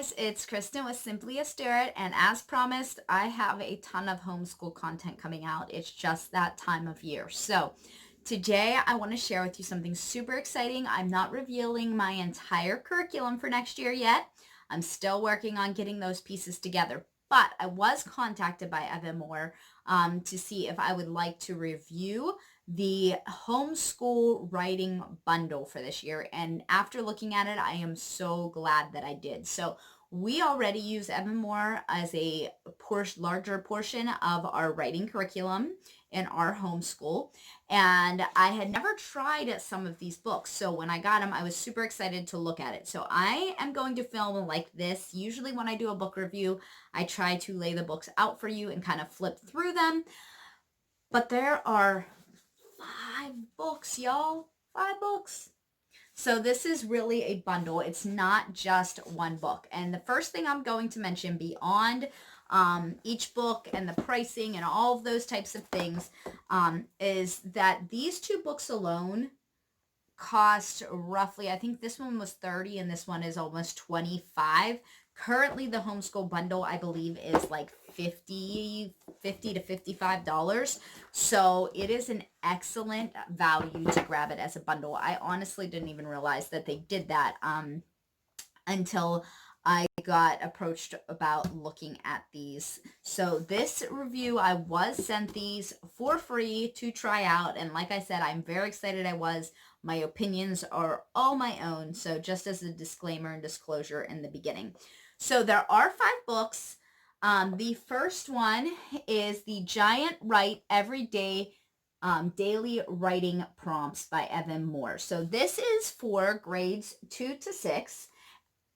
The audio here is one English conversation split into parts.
guys, it's Kristen with Simply a Stewart, and as promised, I have a ton of homeschool content coming out. It's just that time of year. So today I want to share with you something super exciting. I'm not revealing my entire curriculum for next year yet. I'm still working on getting those pieces together, but I was contacted by Evan Moor to see if I would like to review the homeschool writing bundle for this year. And after looking at it, I am so glad that I did. So we already use Evan Moor as a larger portion of our writing curriculum in our homeschool. And I had never tried some of these books. So when I got them, I was super excited to look at it. So I am going to film like this. Usually when I do a book review, I try to lay the books out for you and kind of flip through them. But there are 5 books, y'all. 5 books. So this is really a bundle. It's not just one book. And the first thing I'm going to mention beyond each book and the pricing and all of those types of things is that these 2 books alone cost roughly, I think this one was $30 and this one is almost $25. Currently the homeschool bundle, I believe, is like $50 to $55. So it is an excellent value to grab it as a bundle. I honestly didn't even realize that they did that until I got approached about looking at these. So this review, I was sent these for free to try out. And like I said, I'm very excited I was. My opinions are all my own. So just as a disclaimer and disclosure in the beginning. So there are 5 books. The first one is The Giant Write Everyday Daily Writing Prompts by Evan Moor. So this is for grades 2 to 6.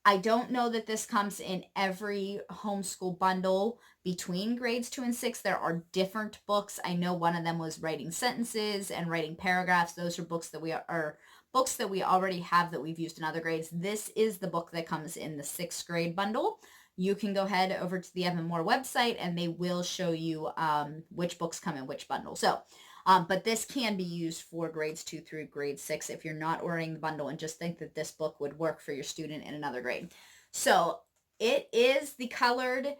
I don't know that this comes in every homeschool bundle between grades 2 and 6. There are different books. I know one of them was writing sentences and writing paragraphs. Those are books that we already have that we've used in other grades. This is the book that comes in the 6th grade bundle. You can go ahead over to the Evan Moor website and they will show you which books come in which bundle. So but this can be used for grades 2 through grade 6 if you're not ordering the bundle and just think that this book would work for your student in another grade. So it is the colored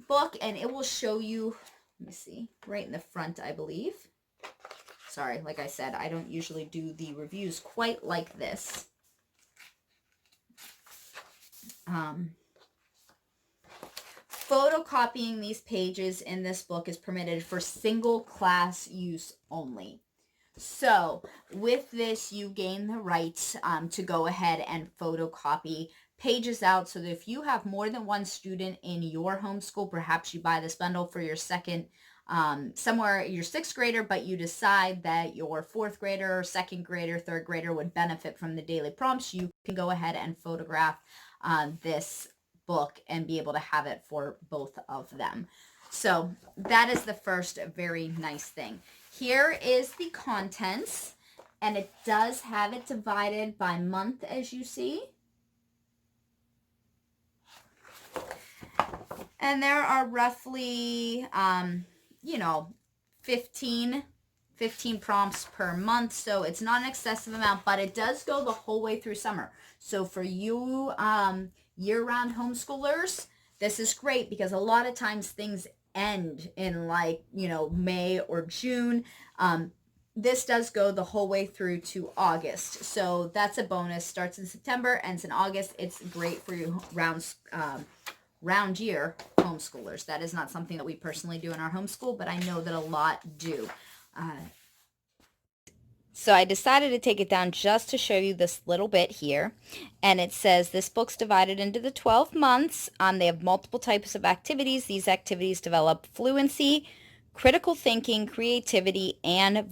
book, and it will show you, let me see, right in the front, I believe. Sorry, like I said, I don't usually do the reviews quite like this. Photocopying these pages in this book is permitted for single class use only. So with this, you gain the rights to go ahead and photocopy pages out, so that if you have more than one student in your homeschool, perhaps you buy this bundle for your second, somewhere your 6th grader, but you decide that your 4th grader, 2nd grader, 3rd grader would benefit from the daily prompts, you can go ahead and photograph this book and be able to have it for both of them. So that is the first very nice thing. Here is the contents, and it does have it divided by month, as you see. And there are roughly, 15 prompts per month. So it's not an excessive amount, but it does go the whole way through summer. So for you year-round homeschoolers, this is great because a lot of times things end in May or June. This does go the whole way through to August. So that's a bonus. Starts in September, ends in August. It's great for you round year homeschoolers. That is not something that we personally do in our homeschool, but I know that a lot do. So I decided to take it down just to show you this little bit here. And it says this book's divided into the 12 months. They have multiple types of activities. These activities develop fluency, critical thinking, creativity, and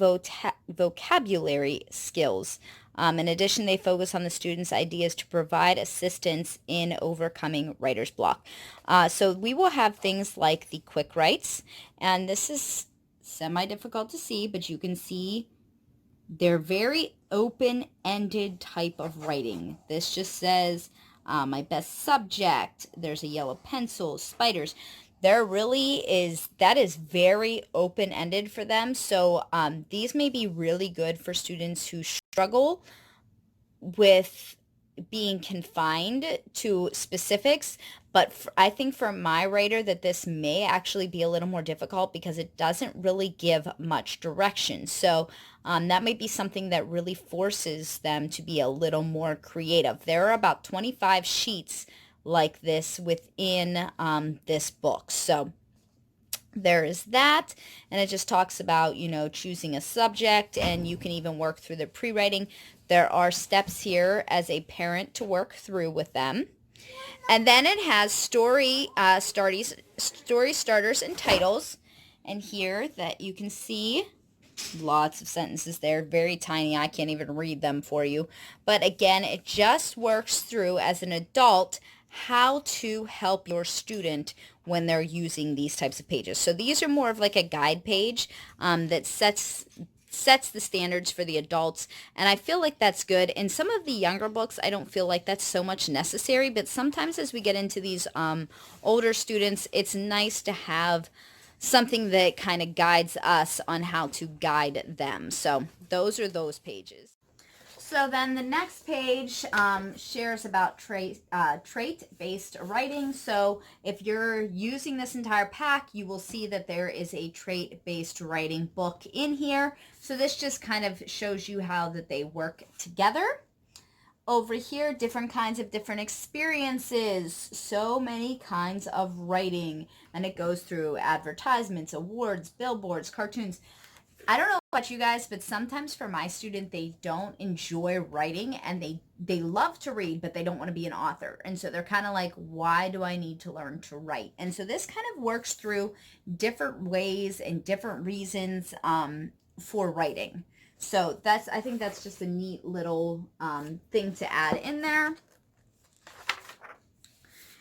vocabulary skills. In addition, they focus on the students' ideas to provide assistance in overcoming writer's block. So we will have things like the quick writes, and this is semi-difficult to see, but you can see they're very open-ended type of writing. This just says, my best subject, there's a yellow pencil, spiders. There really is, that is very open-ended for them. So these may be really good for students who struggle with being confined to specifics, but I think for my writer that this may actually be a little more difficult because it doesn't really give much direction. So that might be something that really forces them to be a little more creative. There are about 25 sheets like this within this book. So there is that, and it just talks about, choosing a subject, and you can even work through the pre-writing. There are steps here as a parent to work through with them. And then it has story starters and titles. And here that you can see lots of sentences there, very tiny. I can't even read them for you. But again, it just works through as an adult how to help your student when they're using these types of pages. So these are more of like a guide page that sets the standards for the adults, and I feel like that's good. In some of the younger books, I don't feel like that's so much necessary, but sometimes as we get into these older students, it's nice to have something that kind of guides us on how to guide them. So those are those pages. So then the next page shares about trait-based writing. So if you're using this entire pack, you will see that there is a trait-based writing book in here. So this just kind of shows you how that they work together. Over here, different kinds of different experiences. So many kinds of writing. And it goes through advertisements, awards, billboards, cartoons. I don't know about you guys, but sometimes for my student, they don't enjoy writing, and they love to read, but they don't want to be an author. And so they're kind of like, why do I need to learn to write? And so this kind of works through different ways and different reasons for writing. So I think that's just a neat little thing to add in there.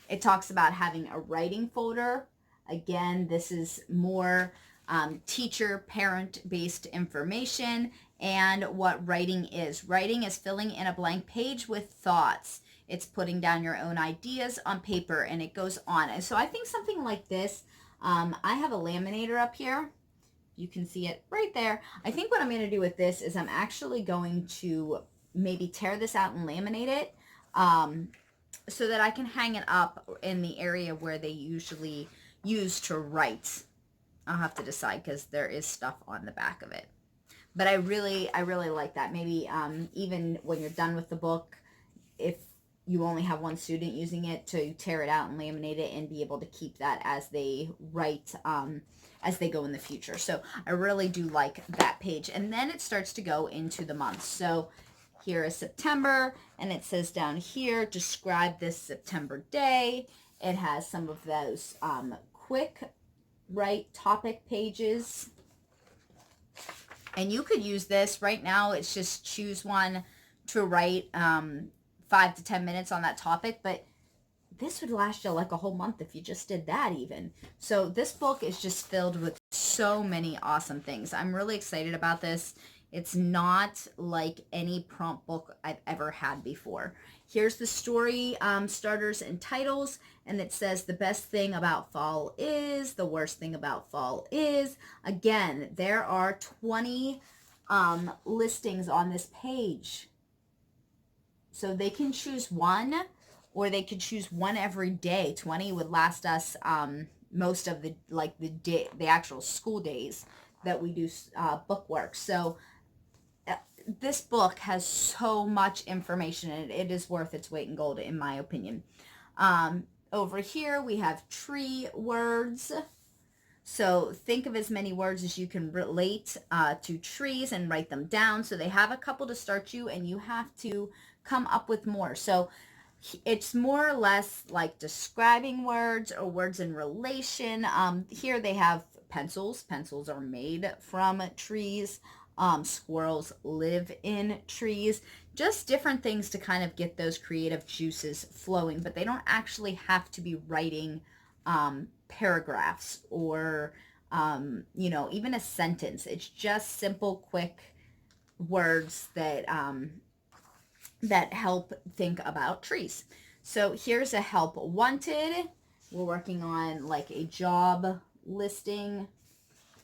It talks about having a writing folder. Again, this is more teacher, parent-based information, and what writing is. Writing is filling in a blank page with thoughts. It's putting down your own ideas on paper, and it goes on. And so I think something like this, I have a laminator up here. You can see it right there. I think what I'm going to do with this is I'm actually going to maybe tear this out and laminate it so that I can hang it up in the area where they usually use to write. I'll have to decide because there is stuff on the back of it. But I really like that. Maybe even when you're done with the book, if you only have one student using it, to tear it out and laminate it and be able to keep that as they write as they go in the future. So I really do like that page. And then it starts to go into the months. So here is September, and it says down here, describe this September day. It has some of those quick write topic pages. And you could use this right now. It's just choose one to write 5 to 10 minutes on that topic, but this would last you like a whole month if you just did that even. So this book is just filled with so many awesome things. I'm really excited about this. It's not like any prompt book I've ever had before. Here's the story starters and titles, and it says the best thing about fall is, the worst thing about fall is. Again, there are 20 listings on this page. So they can choose one, or they could choose one every day. 20 would last us most of the actual school days that we do book work. So this book has so much information, and it is worth its weight in gold, in my opinion. Over here, we have tree words. So think of as many words as you can relate to trees and write them down. So they have a couple to start you, and you have to come up with more. So it's more or less like describing words or words in relation. Here they have pencils. Pencils are made from trees. Squirrels live in trees. Just different things to kind of get those creative juices flowing, but they don't actually have to be writing paragraphs or even a sentence. It's just simple, quick words that that help think about trees. So here's a help wanted. We're working on like a job listing.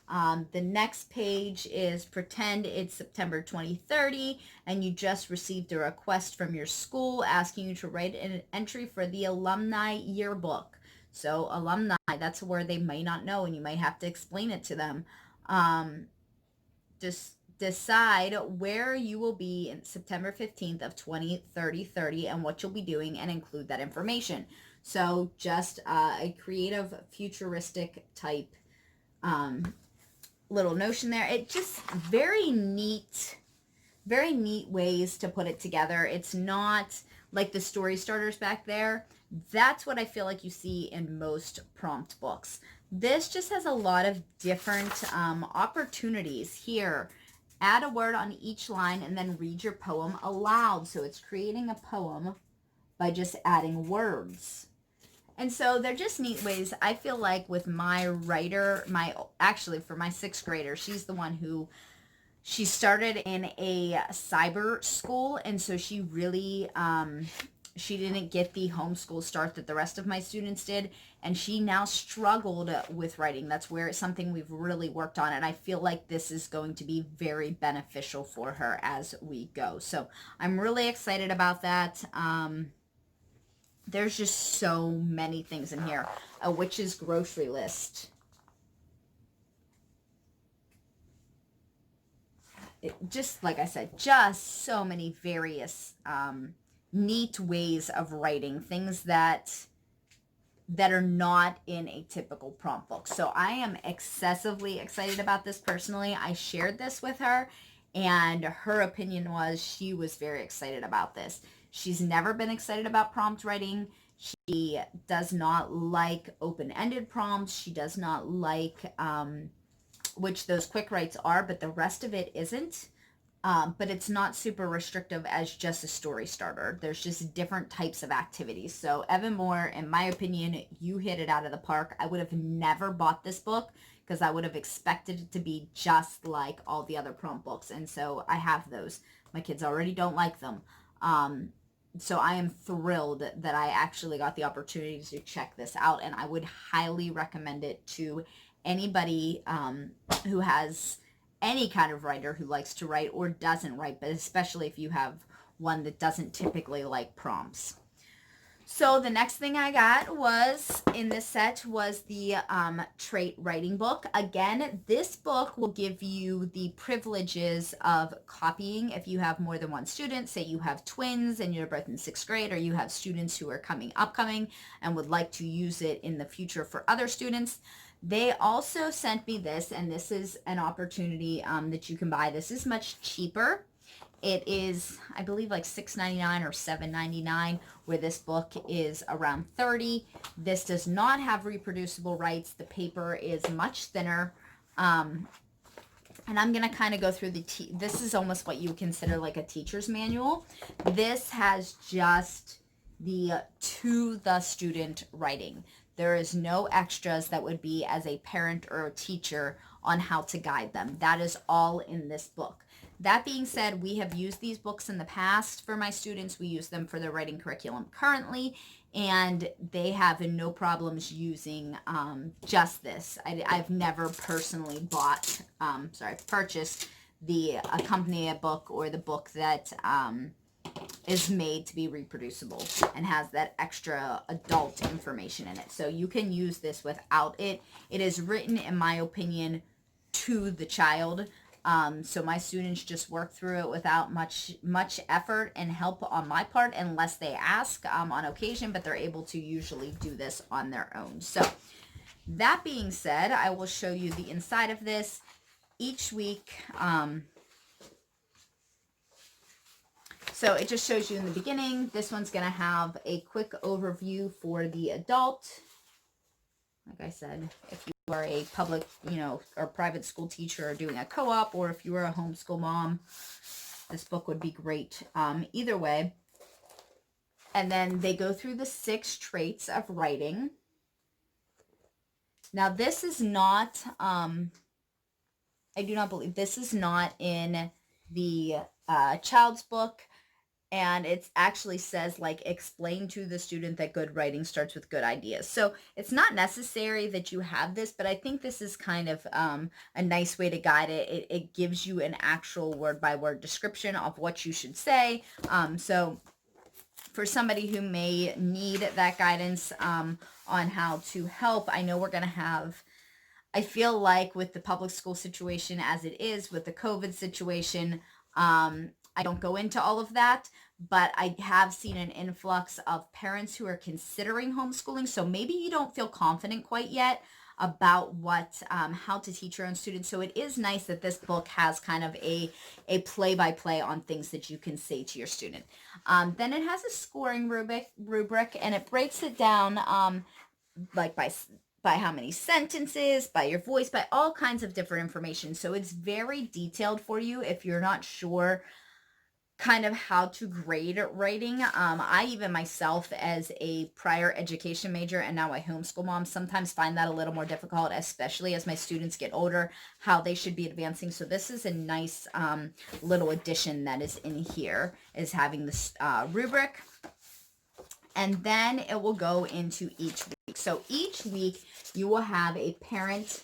The next page is pretend it's September 2030 and you just received a request from your school asking you to write an entry for the alumni yearbook. So alumni, that's a word they might not know and you might have to explain it to them. Just decide where you will be in September 15th of 2030 and what you'll be doing and include that information. So just a creative futuristic type little notion there. It just very neat ways to put it together. It's not like the story starters back there. That's what I feel like you see in most prompt books. This just has a lot of different opportunities here. Add a word on each line and then read your poem aloud. So it's creating a poem by just adding words. And so they're just neat ways. I feel like with my writer, actually for my 6th grader, she's the one who, she started in a cyber school. And so she really, she didn't get the homeschool start that the rest of my students did. And she now struggled with writing. That's where it's something we've really worked on. And I feel like this is going to be very beneficial for her as we go. So I'm really excited about that. There's just so many things in here. A witch's grocery list. Just like I said, just so many various neat ways of writing. Things that are not in a typical prompt book. So I am excessively excited about this personally. I shared this with her and her opinion was she was very excited about this. She's never been excited about prompt writing. She does not like open-ended prompts. She does not like, which those quick writes are, but the rest of it isn't. But it's not super restrictive as just a story starter. There's just different types of activities. So Evan Moor, in my opinion, you hit it out of the park. I would have never bought this book because I would have expected it to be just like all the other prompt books. And so I have those. My kids already don't like them. So I am thrilled that I actually got the opportunity to check this out, and I would highly recommend it to anybody who has any kind of writer who likes to write or doesn't write, but especially if you have one that doesn't typically like prompts. So the next thing I got was in this set was the trait writing book. Again, this book will give you the privileges of copying if you have more than one student. Say you have twins and you're both in 6th grade, or you have students who are upcoming and would like to use it in the future for other students. They also sent me this, and this is an opportunity that you can buy. This is much cheaper. It is, I believe, like $6.99 or $7.99, where this book is around $30. This does not have reproducible rights. The paper is much thinner. And I'm going to kind of go through this is almost what you consider like a teacher's manual. This has just the to the student writing. There is no extras that would be as a parent or a teacher on how to guide them. That is all in this book. That being said, we have used these books in the past for my students. We use them for their writing curriculum currently, and they have no problems using just this. I've never personally purchased the accompanying book or the book that is made to be reproducible and has that extra adult information in it. So you can use this without it. It is written, in my opinion, to the child. So my students just work through it without much effort and help on my part, unless they ask on occasion, but they're able to usually do this on their own. So that being said, I will show you the inside of this each week. So it just shows you in the beginning. This one's going to have a quick overview for the adult. Like I said, if you are a public, or private school teacher or doing a co-op, or if you are a homeschool mom, this book would be great either way. And then they go through the 6 traits of writing. Now this is not, I do not believe this is not in the child's book. and it actually says like explain to the student that good writing starts with good ideas. So it's not necessary that you have this, but I think this is kind of a nice way to guide it. It gives you an actual word by word description of what you should say. So for somebody who may need that guidance on how to help, I know we're going to have, I feel like with the public school situation as it is, with the COVID situation, I don't go into all of that, but I have seen an influx of parents who are considering homeschooling. So maybe you don't feel confident quite yet about what how to teach your own students. So it is nice that this book has kind of a play-by-play on things that you can say to your student. Then it has a scoring rubric, and it breaks it down like by how many sentences, by your voice, by all kinds of different information. So it's very detailed for you if you're not sure kind of how to grade writing. I even myself, as a prior education major and now a homeschool mom, sometimes find that a little more difficult, especially as my students get older, how they should be advancing. So this is a nice little addition that is in here, is having this rubric. And then it will go into each week. So each week you will have a parent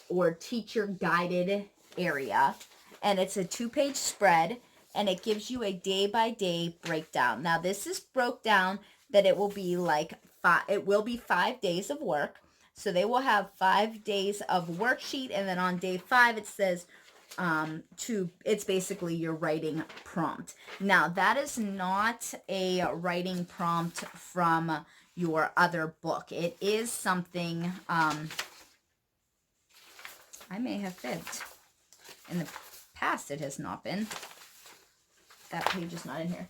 or teacher guided area, and it's a 2-page spread, and it gives you a day-by-day breakdown. Now this is broke down that it will be like it will be 5 days of work. So they will have 5 days of worksheet, and then on day 5 it says it's basically your writing prompt. Now that is not a writing prompt from your other book. It is something I may have fibbed. In the past it has not been. That page is not in here.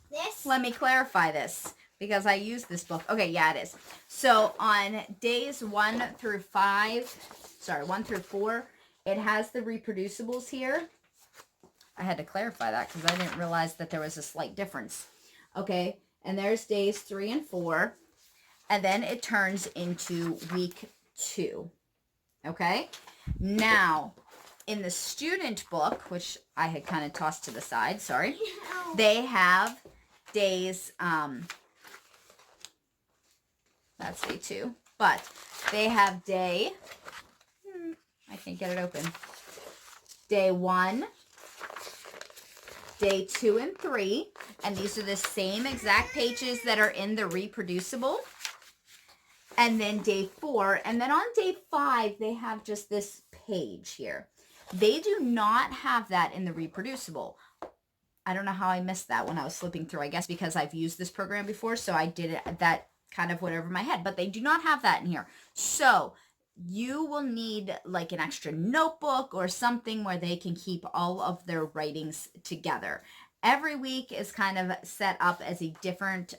This? Let me clarify this, because I use this book. Okay, yeah, it is. So on days 1 through 4, it has the reproducibles here. I had to clarify that because I didn't realize that there was a slight difference. Okay, and there's days 3 and 4. And then it turns into week 2. Okay, now in the student book, which I had kind of tossed to the side, sorry, they have days, that's day 2, but they have day, I can't get it open, day 1, day 2 and 3, and these are the same exact pages that are in the reproducible. And then day 4, and then on day 5, they have just this page here. They do not have that in the reproducible. I don't know how I missed that when I was flipping through. I guess because I've used this program before, so I did it that kind of went over my head. But they do not have that in here. So you will need like an extra notebook or something where they can keep all of their writings together. Every week is kind of set up as a different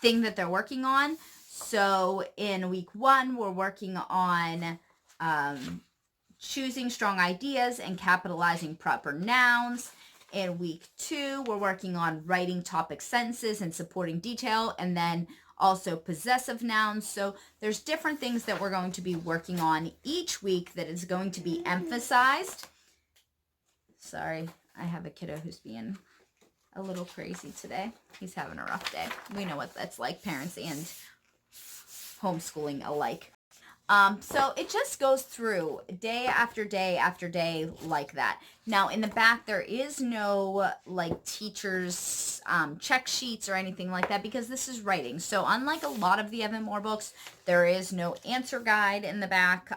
thing that they're working on. So in week 1, we're working on choosing strong ideas and capitalizing proper nouns. In week 2, we're working on writing topic sentences and supporting detail, and then also possessive nouns. So there's different things that we're going to be working on each week that is going to be emphasized. Sorry, I have a kiddo who's being a little crazy today. He's having a rough day. We know what that's like, parents and homeschooling alike. So it just goes through day after day after day like that. Now in the back, there is no like teachers check sheets or anything like that, because this is writing. So unlike a lot of the Evan Moor books, there is no answer guide in the back.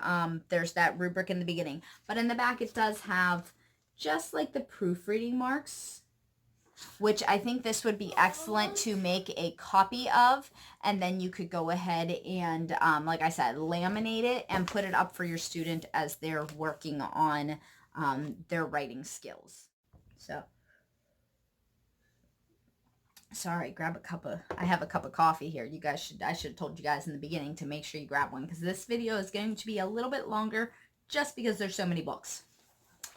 There's that rubric in the beginning, but in the back it does have just like the proofreading marks, which I think this would be excellent to make a copy of, and then you could go ahead and, like I said, laminate it and put it up for your student as they're working on their writing skills. So, sorry, I have a cup of coffee here. I should have told you guys in the beginning to make sure you grab one, because this video is going to be a little bit longer just because there's so many books.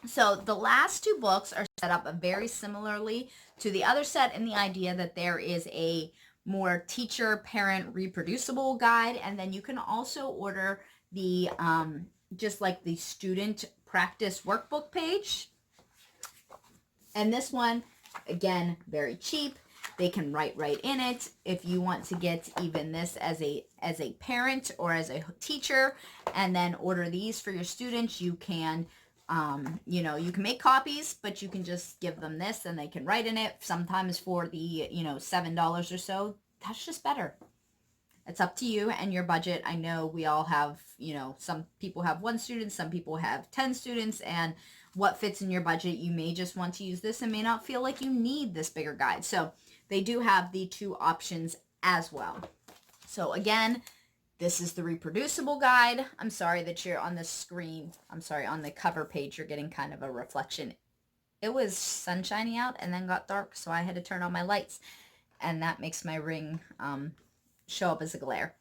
So the last 2 books are set up very similarly to the other set, in the idea that there is a more teacher parent reproducible guide, and then you can also order the just like the student practice workbook page. And this one, again, very cheap. They can write right in it. If you want to get even this as a parent or as a teacher and then order these for your students, you can you can make copies, but you can just give them this and they can write in it. Sometimes for the, $7 or so. That's just better. It's up to you and your budget. I know we all have, some people have 1 student, some people have 10 students, and what fits in your budget. You may just want to use this and may not feel like you need this bigger guide. So they do have the 2 options as well. So again, this is the reproducible guide. I'm sorry that you're on the screen. I'm sorry, on the cover page, you're getting kind of a reflection. It was sunshiny out and then got dark, so I had to turn on my lights, and that makes my ring show up as a glare.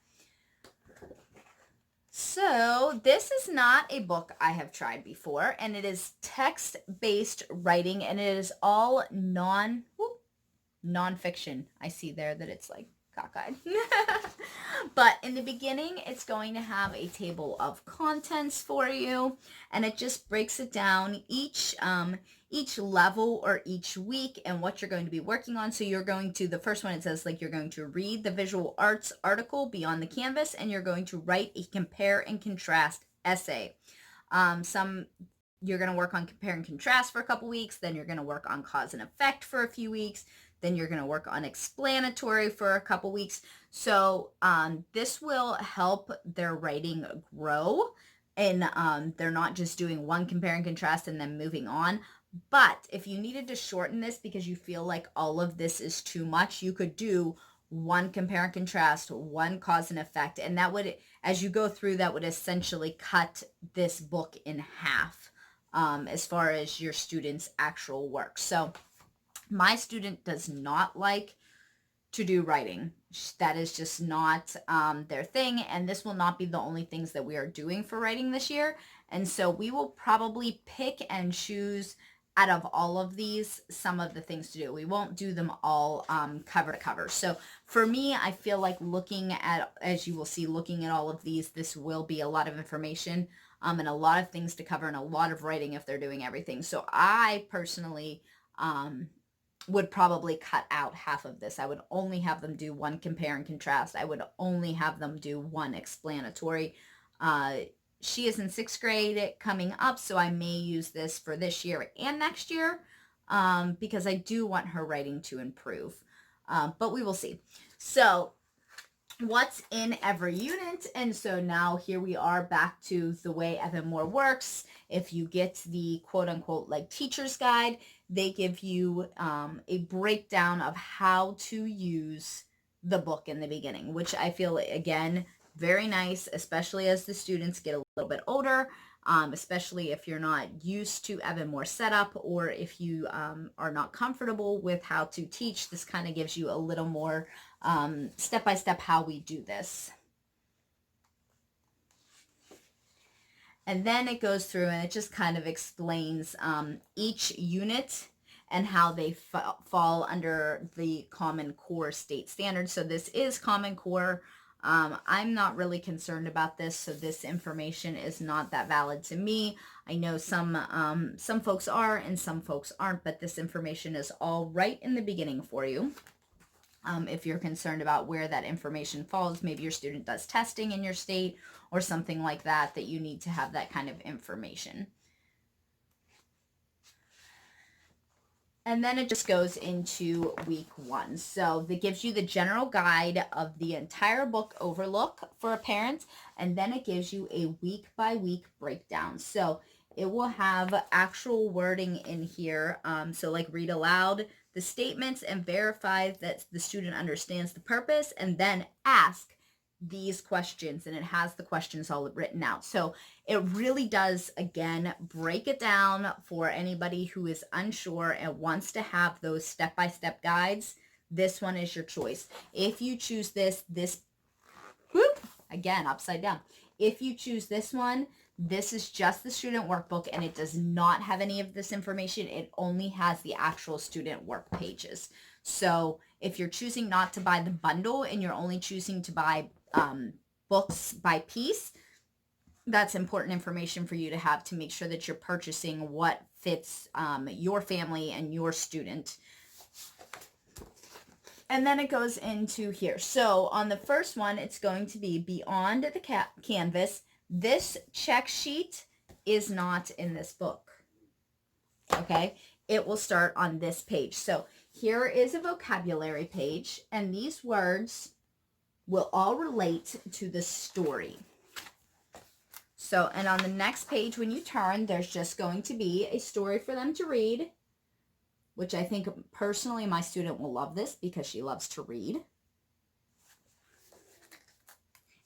So this is not a book I have tried before, and it is text-based writing, and it is all nonfiction. I see there that it's like cockeyed. But in the beginning, it's going to have a table of contents for you, and it just breaks it down each level or each week and what you're going to be working on. So you're going to, the first one, it says like you're going to read the visual arts article Beyond the Canvas, and you're going to write a compare and contrast essay. You're going to work on compare and contrast for a couple weeks, then you're going to work on cause and effect for a few weeks, then you're going to work on explanatory for a couple weeks. So this will help their writing grow, and they're not just doing one compare and contrast and then moving on. But if you needed to shorten this because you feel like all of this is too much, you could do 1 compare and contrast, 1 cause and effect, and that would, as you go through, that would essentially cut this book in half as far as your student's actual work. So my student does not like to do writing. That is just not their thing, and this will not be the only things that we are doing for writing this year. And so we will probably pick and choose out of all of these some of the things to do. We won't do them all cover to cover. So for me, I feel like looking at, as you will see, looking at all of these, this will be a lot of information and a lot of things to cover and a lot of writing if they're doing everything. So I personally would probably cut out half of this. I would only have them do 1 compare and contrast. I would only have them do 1 explanatory. She is in 6th grade coming up, so I may use this for this year and next year because I do want her writing to improve. But we will see. So what's in every unit? And so now here we are back to the way Evan Moor works. If you get the quote unquote like teacher's guide, they give you a breakdown of how to use the book in the beginning, which I feel, again, very nice, especially as the students get a little bit older, especially if you're not used to Evan Moor setup, or if you are not comfortable with how to teach. This kind of gives you a little more step-by-step how we do this. And then it goes through and it just kind of explains each unit and how they fall under the Common Core state standards. So this is Common Core. I'm not really concerned about this, so this information is not that valid to me. I know some folks are and some folks aren't, but this information is all right in the beginning for you. If you're concerned about where that information falls, maybe your student does testing in your state or something like that, that you need to have that kind of information. And then it just goes into week 1. So that gives you the general guide of the entire book overlook for a parent. And then it gives you a week by week breakdown. So it will have actual wording in here. So like read aloud the statements and verify that the student understands the purpose, and then ask these questions, and it has the questions all written out. So it really does, again, break it down for anybody who is unsure and wants to have those step-by-step guides. This one is your choice. If you choose this, whoop, again, upside down. If you choose this one, this is just the student workbook, and it does not have any of this information. It only has the actual student work pages. So if you're choosing not to buy the bundle and you're only choosing to buy books by piece, that's important information for you to have to make sure that you're purchasing what fits your family and your student. And then it goes into here. So on the first one, it's going to be beyond the canvas. This check sheet is not in this book. Okay, it will start on this page. So here is a vocabulary page, and these words will all relate to the story. So, and on the next page, when you turn, there's just going to be a story for them to read, which I think personally my student will love this because she loves to read.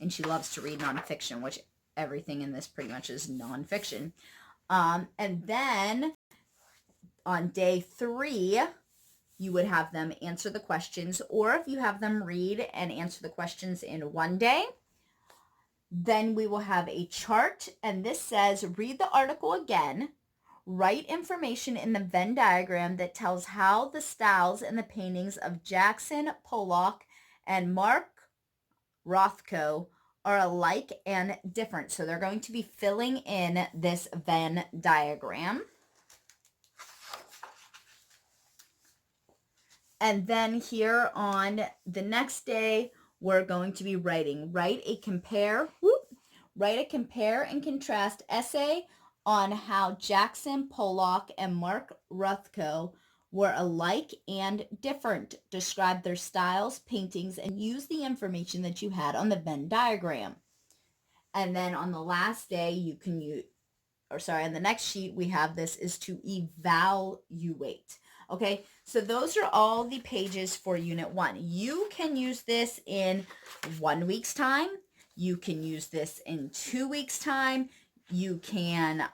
And she loves to read nonfiction, which everything in this pretty much is nonfiction. And then on day 3, you would have them answer the questions, or if you have them read and answer the questions in one day, then we will have a chart, and this says, read the article again, write information in the Venn diagram that tells how the styles in the paintings of Jackson Pollock and Mark Rothko are alike and different. So they're going to be filling in this Venn diagram. And then here on the next day, we're going to be writing. Write a compare and contrast essay on how Jackson Pollock and Mark Rothko were alike and different. Describe their styles, paintings, and use the information that you had on the Venn diagram. And then on the last day, you can use, on the next sheet, we have this is to evaluate. Okay, so those are all the pages for Unit 1. You can use this in 1 week's time. You can use this in 2 weeks' time. You can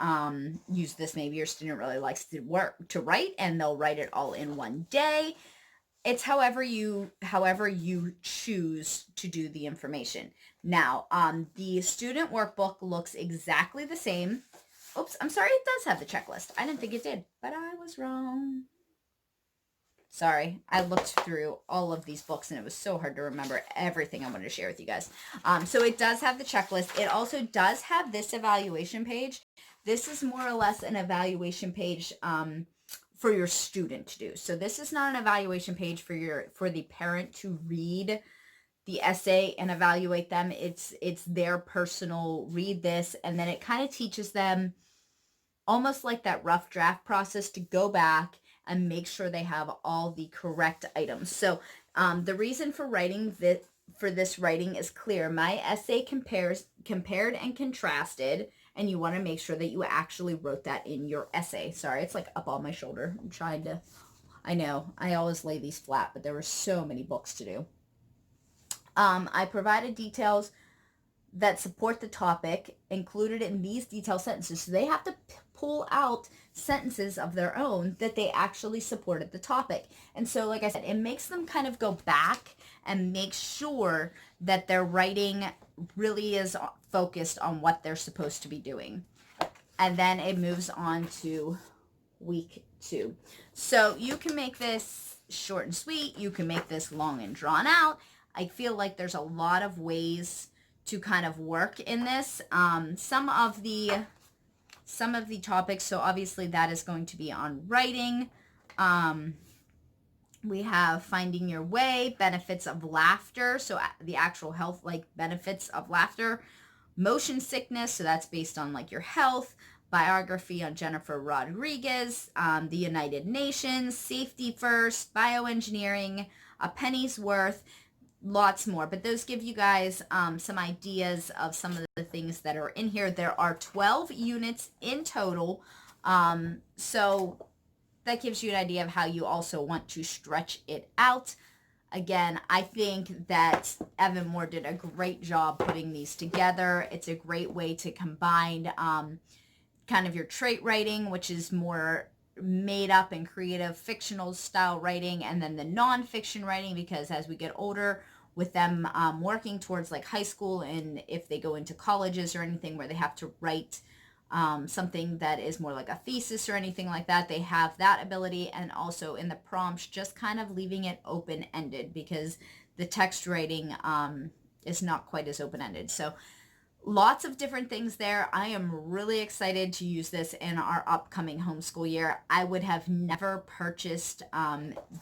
use this, maybe your student really likes to write, and they'll write it all in one day. It's however you choose to do the information. Now, the student workbook looks exactly the same. Oops, I'm sorry, it does have the checklist. I didn't think it did, but I was wrong. Sorry, I looked through all of these books and it was so hard to remember everything I wanted to share with you guys. So it does have the checklist. It also does have this evaluation page. This is more or less an evaluation page for your student to do. So this is not an evaluation page for the parent to read the essay and evaluate them. It's their personal read this, and then it kind of teaches them almost like that rough draft process to go back and make sure they have all the correct items. So the reason for writing this writing is clear. My essay compared and contrasted, and you want to make sure that you actually wrote that in your essay. Sorry, it's like up on my shoulder. I'm trying to, I know, I always lay these flat, but there were so many books to do. I provided details that support the topic included in these detailed sentences. So they have to pull out sentences of their own that they actually supported the topic. And so, like I said, it makes them kind of go back and make sure that their writing really is focused on what they're supposed to be doing. And then it moves on to week 2. So you can make this short and sweet. You can make this long and drawn out. I feel like there's a lot of ways to kind of work in this. Some of the topics, so obviously that is going to be on writing. We have finding your way, benefits of laughter, so the actual health, like benefits of laughter, motion sickness, so that's based on like your health, biography on Jennifer Rodriguez, the United Nations, safety first, bioengineering, a penny's worth, lots more, but those give you guys some ideas of some of the things that are in here. There are 12 units in total, so that gives you an idea of how you also want to stretch it out. Again, I think that Evan Moore did a great job putting these together. It's a great way to combine kind of your trait writing, which is more made up and creative fictional style writing, and then the nonfiction writing, because as we get older with them working towards like high school, and if they go into colleges or anything where they have to write something that is more like a thesis or anything like that, they have that ability. And also in the prompts, just kind of leaving it open-ended, because the text writing is not quite as open-ended. So Lots of different things there. I am really excited to use this in our upcoming homeschool year. I would have never purchased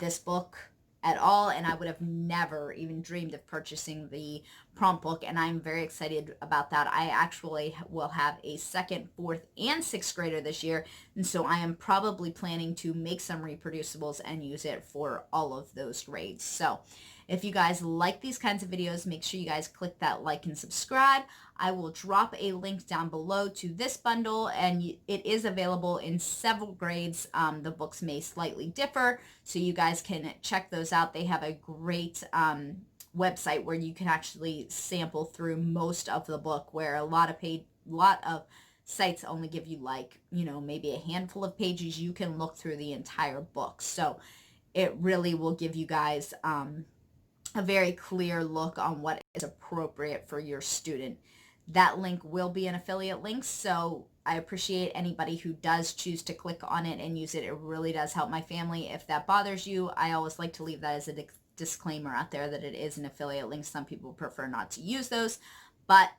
this book at all, and I would have never even dreamed of purchasing the prompt book, and I'm very excited about that. I actually will have a second, fourth, and sixth grader this year, and so I am probably planning to make some reproducibles and use it for all of those grades. So if you guys like these kinds of videos, make sure you guys click that like and subscribe. I will drop a link down below to this bundle, and it is available in several grades. The books may slightly differ, so you guys can check those out. They have a great website where you can actually sample through most of the book, where a lot of sites only give you, like, maybe a handful of pages. You can look through the entire book, so it really will give you guys a very clear look on what is appropriate for your student. That link will be an affiliate link, so I appreciate anybody who does choose to click on it and use it. It really does help my family. If that bothers you, I always like to leave that as a disclaimer out there that it is an affiliate link. Some people prefer not to use those, but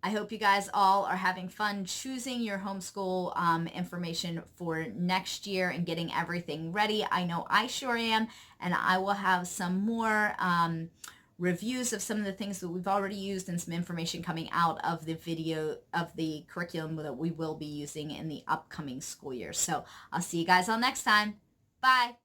I hope you guys all are having fun choosing your homeschool information for next year and getting everything ready. I know I sure am, and I will have some more reviews of some of the things that we've already used and some information coming out of the video of the curriculum that we will be using in the upcoming school year. So I'll see you guys all next time. Bye.